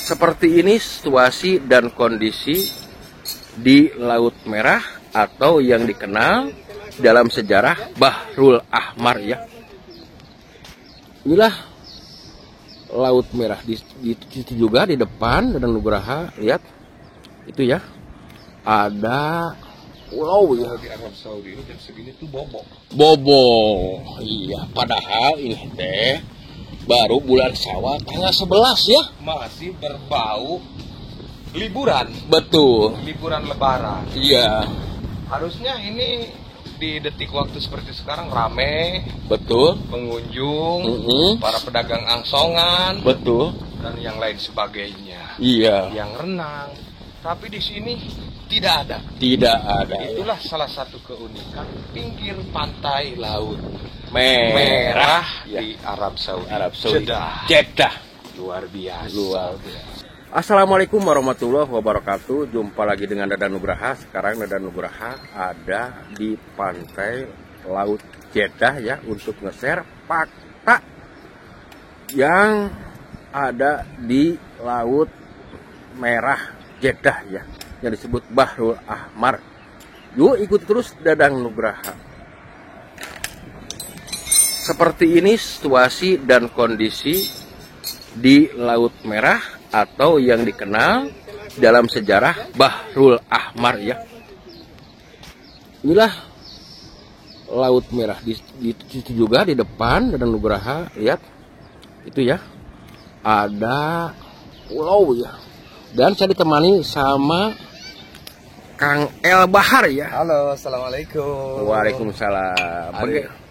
Seperti ini situasi dan kondisi di Laut Merah atau yang dikenal dalam sejarah Bahrul Ahmar ya. Inilah Laut Merah di situ juga di depan dan Nugraha, lihat itu ya. Ada pulau ya di Arab Saudi ini jam segini tuh bobo. Iya, padahal ini teh baru bulan Syawal tanggal 11 ya. Masih berbau liburan. Betul. Liburan lebaran. Iya. Harusnya ini di detik waktu seperti sekarang rame. Betul. Pengunjung, para pedagang angsongan. Betul. Dan yang lain sebagainya. Iya. Yang renang. Tapi di sini tidak ada. Tidak ada. Itulah salah satu keunikan pinggir pantai Laut Merah ya. Di Arab Saudi. Jeddah. Luar biasa. Assalamualaikum warahmatullahi wabarakatuh. Jumpa lagi dengan Dadan Nugraha. Sekarang Dadan Nugraha ada di pantai Laut Jeddah ya, untuk nge-share fakta yang ada di Laut Merah Jeddah ya, yang disebut Bahrul Ahmar. Yuk ikut terus Dadan Nugraha. Seperti ini situasi dan kondisi di Laut Merah atau yang dikenal dalam sejarah Bahrul Ahmar ya. Inilah Laut Merah di situ juga di depan Dadan Nugraha, lihat itu ya. Ada pulau ya. Dan saya ditemani sama Kang El Bahar ya. Halo, assalamualaikum. Waalaikumsalam.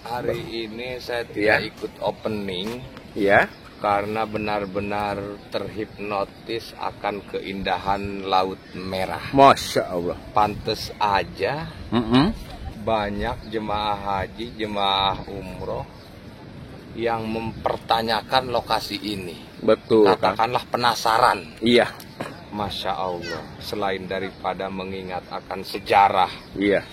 Hari ini saya tidak ikut opening ya, karena benar-benar terhipnotis akan keindahan Laut Merah. Masya Allah. Pantes aja banyak jemaah haji, jemaah umroh yang mempertanyakan lokasi ini. Betul. Katakanlah penasaran. Iya. Masya Allah, selain daripada mengingat akan sejarah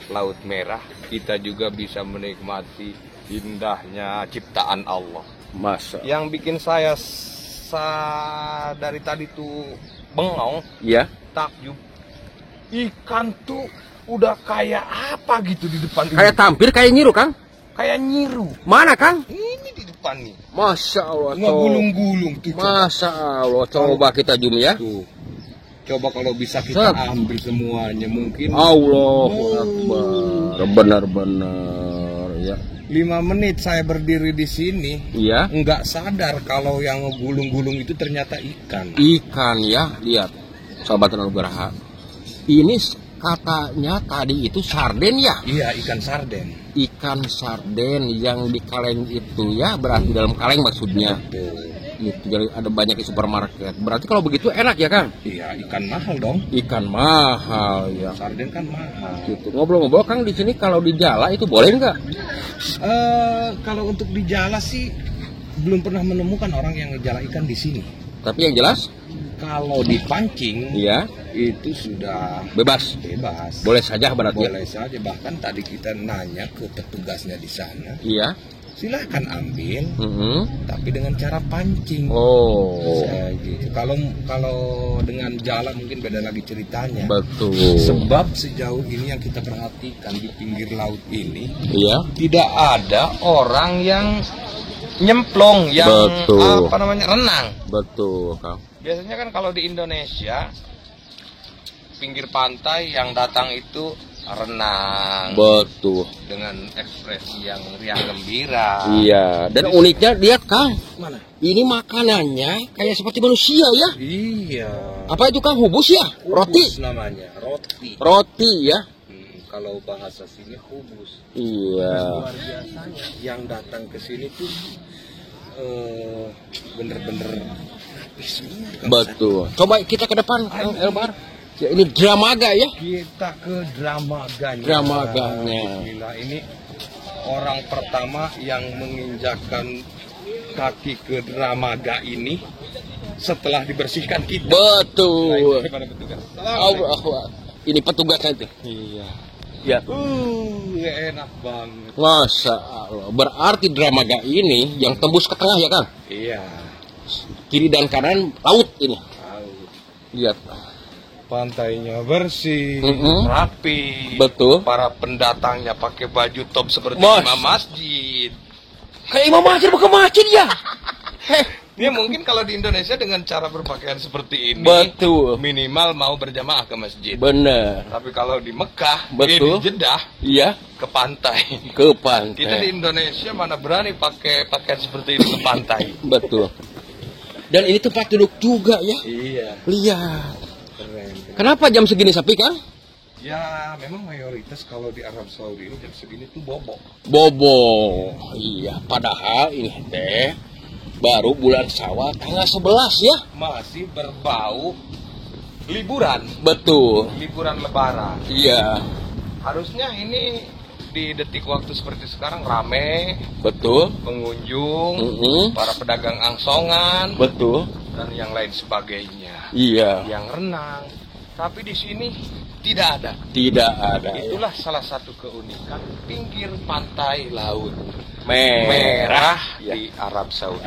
Laut Merah, kita juga bisa menikmati indahnya ciptaan Allah. Masa. Yang bikin saya dari tadi tuh bengong, takjub. Ikan tuh udah kayak apa gitu di depan ini. Kayak tampir, kayak nyiru Kang. Kayak nyiru. Mana Kang? Ini di depan nih. Masya Allah. Gulung-gulung tuh. Masya Allah. Coba kita zoom ya. Tuh. Coba kalau bisa kita ambil semuanya mungkin. Allahu Akbar. Benar-benar ya. 5 menit saya berdiri di sini. Iya. Nggak sadar kalau yang gulung-gulung itu ternyata ikan. Ikan ya, lihat. Sahabat Nugraha. Ini katanya tadi itu sarden ya? Iya, ikan sarden. Ikan sarden yang di kaleng itu ya, berarti dalam kaleng maksudnya. Betul. Itu jadi ada banyak di supermarket. Berarti kalau begitu enak ya Kang? Iya, ikan mahal dong. Ikan mahal ya. Sarden kan mahal. Gitu. Ngobrol-ngobrol Kang, di sini kalau di jala itu boleh nggak? Kalau untuk di jala sih belum pernah menemukan orang yang ngejala ikan di sini. Tapi yang jelas kalau dipancing, itu sudah bebas. Boleh saja berarti. Boleh saja. Bahkan tadi kita nanya ke petugasnya di sana. Iya. Silahkan ambil, tapi dengan cara pancing. Gitu. Kalau dengan jala mungkin beda lagi ceritanya. Betul. Sebab sejauh ini yang kita perhatikan di pinggir laut ini, tidak ada orang yang nyemplung, yang renang. Betul, Kang. Biasanya kan kalau di Indonesia pinggir pantai yang datang itu renang. Betul. Dengan ekspresi yang riang gembira. Iya. Dan uniknya lihat Kang. Mana? Ini makanannya kayak seperti manusia ya. Iya. Apa itu Kang? Hubus ya? Roti. Namanya roti. Roti ya. Kalau bahasa sini hubus. Iya. Luar biasanya yang datang ke sini tuh bener-bener betul. Coba kita ke depan Kang Elbar. Ya, ini Dramaga ya. Kita ke Dramaganya. Dramaganya. Ini orang pertama yang menginjakkan kaki ke Dramaga ini setelah dibersihkan kita. Betul. Ini petugasnya itu. Iya. Ya. Enak banget. Masya Allah. Berarti Dramaga ini yang tembus ke tengah ya Kang? Iya. Kiri dan kanan laut ini. Lihat. Pantainya bersih, rapi. Betul. Para pendatangnya pakai baju top seperti imam masjid. Kayak imam masjid bukan masjid ya. Ini mungkin kalau di Indonesia dengan cara berpakaian seperti ini, betul, minimal mau berjamaah ke masjid. Benar. Tapi kalau di Mekah, betul, di Jeddah, iya, ke pantai. Ke pantai. Kita di Indonesia mana berani pakai pakaian seperti itu ke pantai. Betul. Dan ini tempat duduk juga ya. Iya. Lihat. Keren. Kenapa jam segini sepi, Kang? Ya, memang mayoritas kalau di Arab Saudi ini jam segini tuh bobo. Bobo. Iya, padahal ini teh baru bulan Syawal tanggal 11 ya. Masih berbau liburan. Betul. Liburan lebaran. Iya. Harusnya ini di detik waktu seperti sekarang rame. Betul. Pengunjung, para pedagang angsongan. Betul. Dan yang lain sebagainya. Iya. Yang renang. Tapi di sini tidak ada. Tidak ada. Itulah salah satu keunikan pinggir pantai laut merah ya. Di Arab Saudi.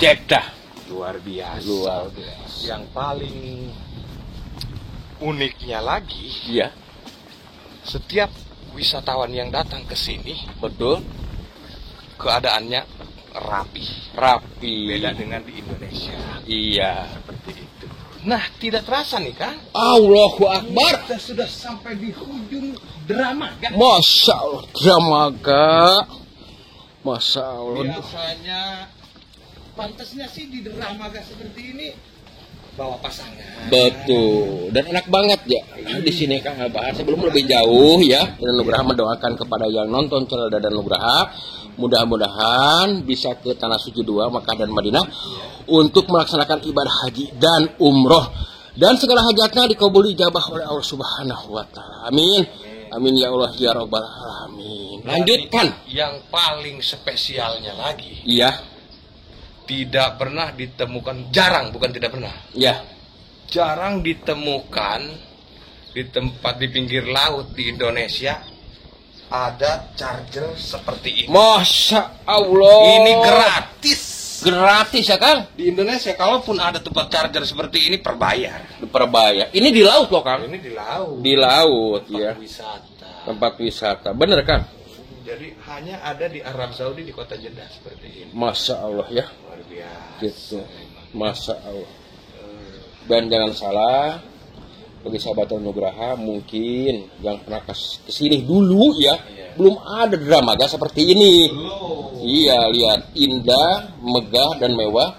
Jeddah. Luar biasa. Luar biasa. Yang paling uniknya lagi, ya, setiap wisatawan yang datang ke sini, betul, keadaannya rapi. Beda dengan di Indonesia. Iya. Seperti itu. Nah, tidak terasa nih, Kang. Allahu Akbar. Kita sudah sampai di ujung Dramaga. Masya Allah, Dramaga. Masya Allah. Biasanya pantasnya sih di Dramaga seperti ini bawa pasangan. Betul. Dan enak banget ya di sini Kang Abah. Sebelum lebih jauh ya, Dadan Nugraha mendoakan kepada yang nonton channel Dadan Nugraha, mudah-mudahan bisa ke Tanah Suci 2 Makkah dan Madinah untuk melaksanakan ibadah haji dan umroh, dan segala hajatnya dikabuli ijabah oleh Allah Subhanahu wa taala. Amin. Amin ya Allah ya rabbal alamin. Lanjutkan. Yang paling spesialnya lagi. Iya. Tidak pernah ditemukan, jarang, bukan tidak pernah. Iya. Jarang ditemukan di tempat di pinggir laut di Indonesia ada charger seperti ini. Masya Allah. Ini gratis. Gratis ya Kang? Di Indonesia kalaupun ada tempat charger seperti ini perbayar. Perbayar. Ini di laut loh Kang. Ini di laut. Di laut tempat ya. Wisata. Tempat wisata. Bener Kang? Jadi hanya ada di Arab Saudi di kota Jeddah seperti ini. Masya Allah ya. Luar biasa. Gitu. Masya Allah. Dan jangan salah, bagi sahabat Nugraha mungkin yang pernah kesini dulu ya, belum ada Dramaga seperti ini. Iya, lihat indah, megah dan mewah.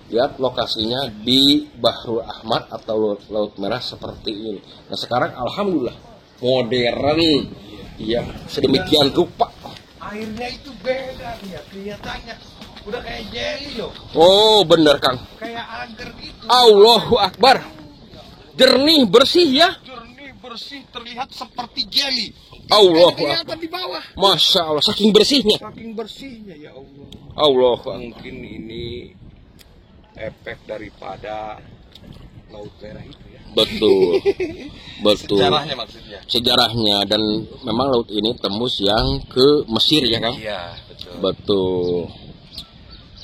Lihat lokasinya di Bahrul Ahmar atau Laut Merah seperti ini. Nah sekarang alhamdulillah modern, iya sedemikian rupa. Airnya itu beda ya, kelihatannya udah kayak jelly loh. Oh bener Kang. Kayak agar gitu. Allahu Akbar. Jernih bersih ya. Jernih bersih, terlihat seperti jelly. Allah. Kelihatan di bawah. Masya Allah, saking bersihnya. Saking bersihnya ya Allah. Allah. Mungkin ini efek daripada Laut Merah itu ya. Betul. Betul. Sejarahnya maksudnya. Sejarahnya, dan memang laut ini tembus yang ke Mesir ya Kang? Iya, betul. Betul.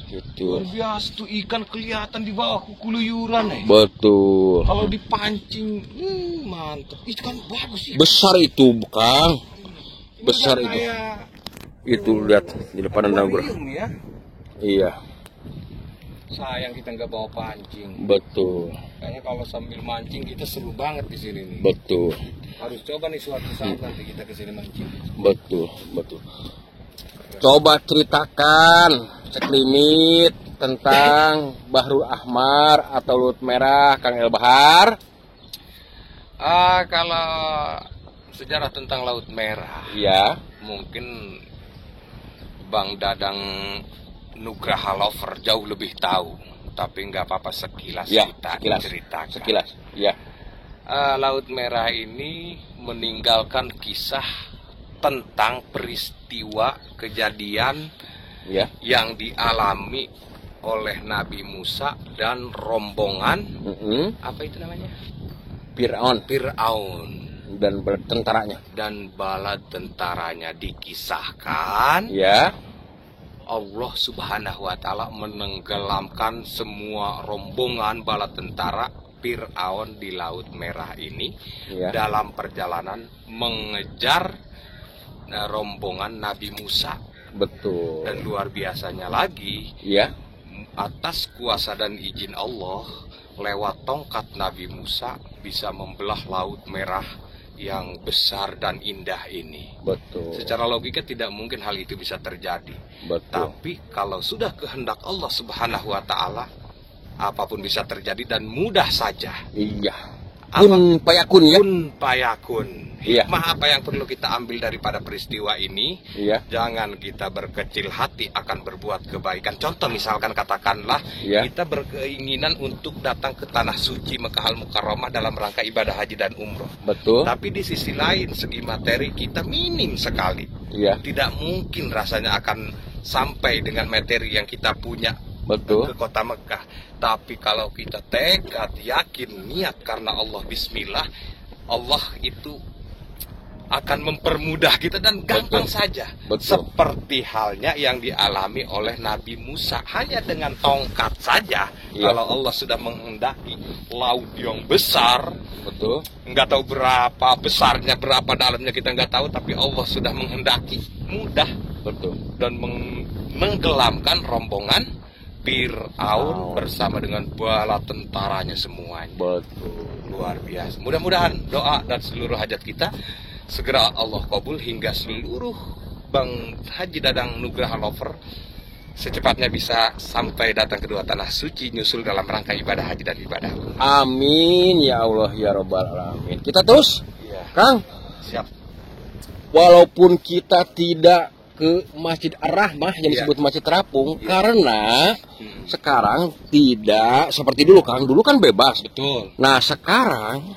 Gitu. Luar biasa tuh ikan kelihatan di bawah keluyuran nih. Betul. Kalau dipancing, mantep. Itu kan bagus sih. Besar itu, Kang. Besar itu. Kayak Itu lihat di depan Dadan Nugraha. ya. Iya. Sayang kita nggak bawa pancing. Betul. Kayaknya kalau sambil mancing kita seru banget di sini nih. Betul. Harus coba nih suatu saat nanti kita ke sini mancing. Betul. Betul. Coba ceritakan sekelumit tentang Bahrul Ahmar atau Laut Merah, Kang El Bahar. Kalau sejarah tentang Laut Merah, Ya. mungkin Bang Dadang Nugraha Lover jauh lebih tahu, tapi nggak apa-apa sekilas Ya, kita sekilas. ceritakan. Sekilas. Ya. Laut Merah ini meninggalkan kisah tentang peristiwa kejadian Ya. yang dialami oleh Nabi Musa dan rombongan apa itu namanya? Fir'aun dan tentaranya. Dan bala tentaranya dikisahkan. Ya. Allah Subhanahu wa taala menenggelamkan semua rombongan bala tentara Fir'aun di Laut Merah ini dalam perjalanan mengejar rombongan Nabi Musa. Betul. Dan luar biasanya lagi, atas kuasa dan izin Allah, lewat tongkat Nabi Musa bisa membelah Laut Merah yang besar dan indah ini. Betul. Secara logika tidak mungkin hal itu bisa terjadi. Betul. Tapi kalau sudah kehendak Allah Subhanahu wa Ta'ala, apapun bisa terjadi dan mudah saja. Iya. Kun payakun ya. Kun payakun. Hikmah apa yang perlu kita ambil daripada peristiwa ini? Jangan kita berkecil hati akan berbuat kebaikan. Contoh misalkan katakanlah kita berkeinginan untuk datang ke tanah suci Mekah Al-Mukarramah dalam rangka ibadah haji dan umroh. Betul. Tapi di sisi lain segi materi kita minim sekali. Tidak mungkin rasanya akan sampai dengan materi yang kita punya. Betul. Ke kota Mekah. Tapi kalau kita tekad, yakin, niat karena Allah, bismillah, Allah itu akan mempermudah kita dan gampang saja. Seperti halnya yang dialami oleh Nabi Musa, hanya dengan tongkat saja. Kalau Allah sudah menghendaki laut yang besar, nggak tahu berapa besarnya, berapa dalamnya kita nggak tahu, tapi Allah sudah menghendaki, mudah. Dan menggelamkan rombongan Fir'aun bersama dengan bala tentaranya semuanya. Luar biasa. Mudah-mudahan doa dan seluruh hajat kita segera Allah kabul, hingga seluruh Bang Haji Dadang Nugraha Lover secepatnya bisa sampai datang kedua tanah suci, nyusul dalam rangka ibadah haji dan ibadah. Amin ya Allah ya Rabbal Alamin. Kita terus, Kang. Siap. Walaupun kita tidak ke Masjid Ar-Rahmah yang disebut Masjid Terapung, karena sekarang tidak seperti dulu, Kang. Dulu kan bebas. Betul. Nah sekarang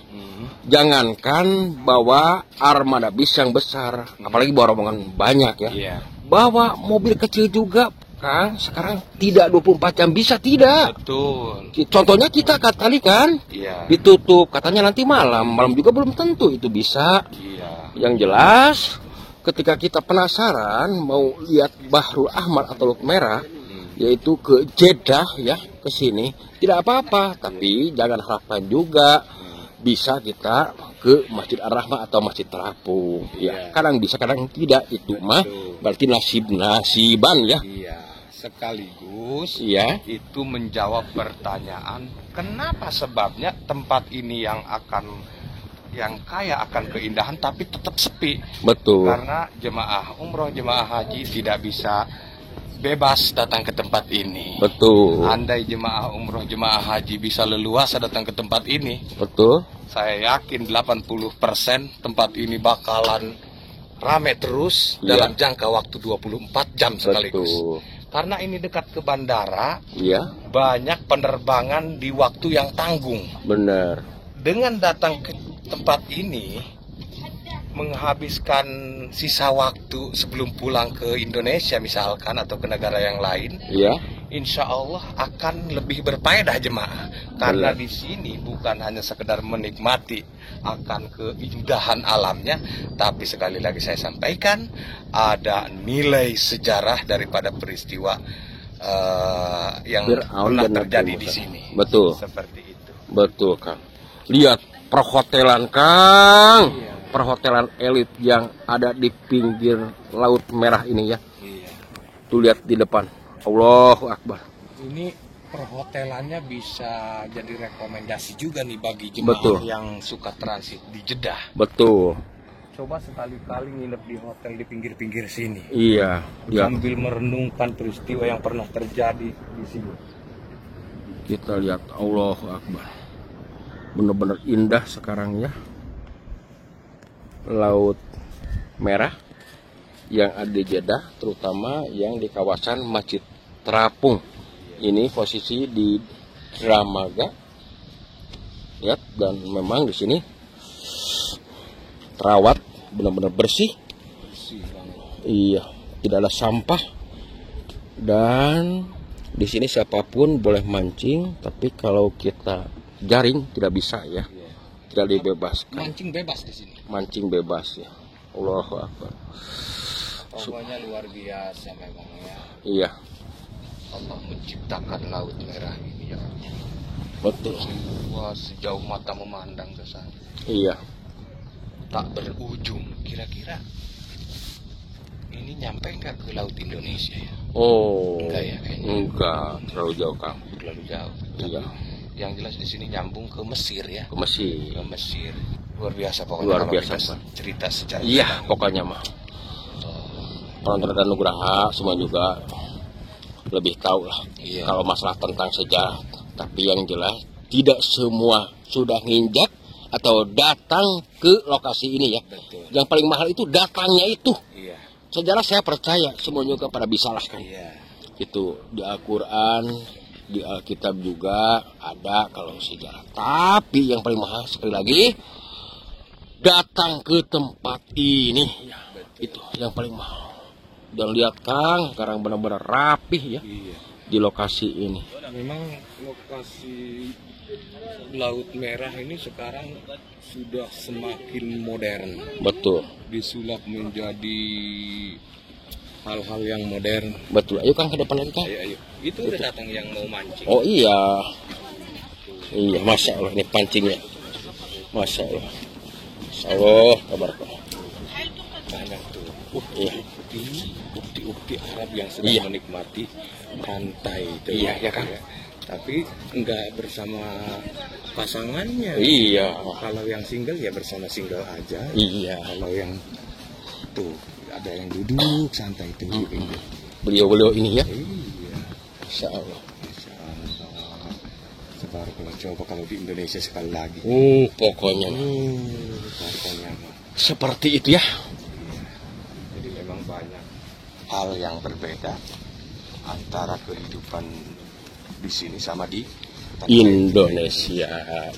jangankan bawa armada bis yang besar, apalagi bawa rombongan banyak bawa mobil kecil juga, Kang. Sekarang tidak 24 jam bisa, tidak. Betul. Contohnya kita kali kan ditutup, katanya nanti malam juga belum tentu itu bisa. Yang jelas ketika kita penasaran mau lihat Bahrul Ahmar atau Laut Merah, yaitu ke Jeddah ke sini, tidak apa-apa, tapi jangan harapkan juga bisa kita ke Masjid Ar-Rahmah atau Masjid Terapung. Kadang bisa, kadang tidak. Itu mah berarti nasiban sekaligus itu menjawab pertanyaan kenapa sebabnya tempat ini yang kaya akan keindahan tapi tetap sepi. Betul. Karena jemaah umroh, jemaah haji tidak bisa bebas datang ke tempat ini. Betul. Andai jemaah umroh, jemaah haji bisa leluasa datang ke tempat ini, saya yakin 80% tempat ini bakalan rame terus dalam jangka waktu 24 jam sekaligus. Karena ini dekat ke bandara, banyak penerbangan di waktu yang tanggung. Benar. Dengan datang ke tempat ini, menghabiskan sisa waktu sebelum pulang ke Indonesia misalkan atau ke negara yang lain, insya Allah akan lebih berfaedah jemaah. Karena di sini bukan hanya sekedar menikmati akan keindahan alamnya, tapi sekali lagi saya sampaikan ada nilai sejarah daripada peristiwa yang pernah terjadi di sini. Betul. Seperti itu. Betul, Kang. Lihat perhotelan, Kang. Perhotelan elit yang ada di pinggir Laut Merah ini Tuh lihat di depan. Allahu Akbar. Ini perhotelannya bisa jadi rekomendasi juga nih bagi jemaah yang suka transit di Jeddah. Betul. Coba sekali-kali nginep di hotel di pinggir-pinggir sini. Sambil merenungkan peristiwa yang pernah terjadi di sini. Kita lihat, Allahu Akbar. Benar-benar indah sekarang Laut Merah yang ada di Jeddah, terutama yang di kawasan Masjid Terapung. Ini posisi di Dramaga. Lihat, dan memang di sini terawat benar-benar bersih. Tidak ada sampah. Dan di sini siapapun boleh mancing, tapi kalau kita jaring tidak bisa tidak dibebaskan. Mancing bebas di sini. Mancing bebas Allahu Akbar. Pokoknya luar biasa memang Iya. Allah menciptakan Laut Merah ini Betul. Wah, sejauh mata memandang ke sana. Iya. Tak berujung. Kira-kira ini nyampe nggak ke laut Indonesia ya? Oh. Enggak ya kayaknya. Enggak, terlalu jauh Kang. Terlalu jauh. Iya. Yang jelas di sini nyambung ke Mesir ya. Ke Mesir. Ke Mesir. Luar biasa pokoknya. Luar kalau biasa. kita cerita secara. Iya, pokoknya mah. Penonton dan Nugraha semua juga lebih tahu lah. Iya. Kalau masalah tentang sejarah. Tapi yang jelas tidak semua sudah nginjak atau datang ke lokasi ini ya. Betul. Yang paling mahal itu datangnya itu. Iya. Sejarah saya percaya semuanya kepada bisa lah kan. Iya. Itu di Al-Quran, di Alkitab juga ada kalau sejarah. Tapi yang paling mahal sekali lagi datang ke tempat ini ya. Itu yang paling mahal. Dan lihat Kang, sekarang benar-benar rapih ya. Iya. Di lokasi ini. Memang lokasi Laut Merah ini sekarang sudah semakin modern. Betul. Disulap menjadi hal-hal yang modern. Betul. Ayo Kang ke depan lagi Kang. Ayo. Itu udah datang yang mau mancing. Oh iya. Iya, Masya Allah ini pancingnya. Masya Allah. Masya Allah, kabar. Banyak tuh. Iya. Ini ukti-ukti Arab yang sedang menikmati pantai itu. Iya, ya Kang. Tapi enggak bersama pasangannya. Iya. Kalau yang single ya bersama single aja. Iya. Kalau yang tuh ada yang duduk santai itu. Beliau-beliau ini ya. Iya. Masya Allah. Masya Allah. Sebaru kalau coba kalau di Indonesia sekali lagi. Pokoknya. Pokoknya. Seperti itu ya. Jadi memang banyak hal yang berbeda antara kehidupan di sini sama di Indonesia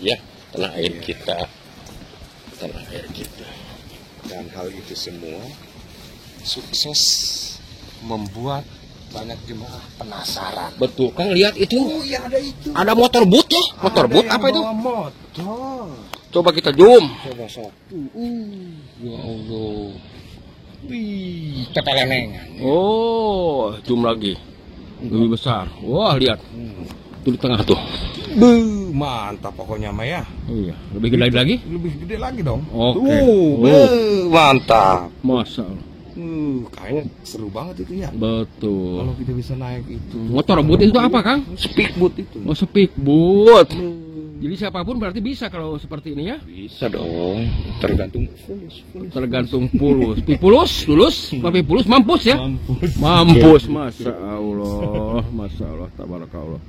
ya, tanah air kita, tanah air kita. Dan hal itu semua sukses membuat banyak jemaah penasaran. Betul, Kang lihat itu. Oh iya ada itu. Ada motor boot ya, motor boot apa itu? Motor. Coba kita zoom. Coba satu. Ya Allah. Wih, pepelenengan. Oh, zoom lagi. Lebih besar. Wah, lihat. Itu di tengah tuh. Mantap pokoknya mah ya. Iya, lebih gede lagi? Lebih gede lagi dong. Oke. Mantap. Masa. Kayaknya seru banget itu ya. Betul. Kalau kita bisa naik itu. Motor boot itu apa, Kang? Speedboat itu. Oh, speedboat. Jadi siapapun berarti bisa kalau seperti ini ya? Bisa dong. Tergantung fulus. Tergantung pulus. Pipulus, lulus, pipulus, mampus ya? Mampus. Masya Allah. Masya Allah, tabarakallah.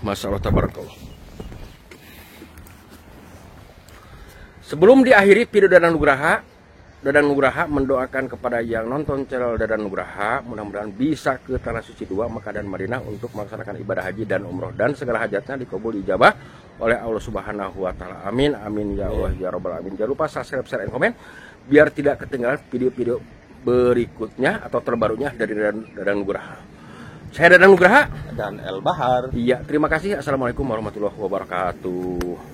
Masya Allah, tabarakallah. Sebelum diakhiri video Dadan Nugraha mendoakan kepada yang nonton channel Dadan Nugraha, mudah-mudahan bisa ke Tanah Suci 2 Mekah dan Madinah untuk melaksanakan ibadah haji dan umroh dan segala hajatnya dikabul ijabah oleh Allah Subhanahu wa taala. Amin amin ya Allah ya rabbal alamin. Jangan lupa subscribe, share, dan komen biar tidak ketinggalan video-video berikutnya atau terbarunya dari Dadan Nugraha. Saya Dadan Nugraha dan El Bahar. Iya, terima kasih. Assalamualaikum warahmatullahi wabarakatuh.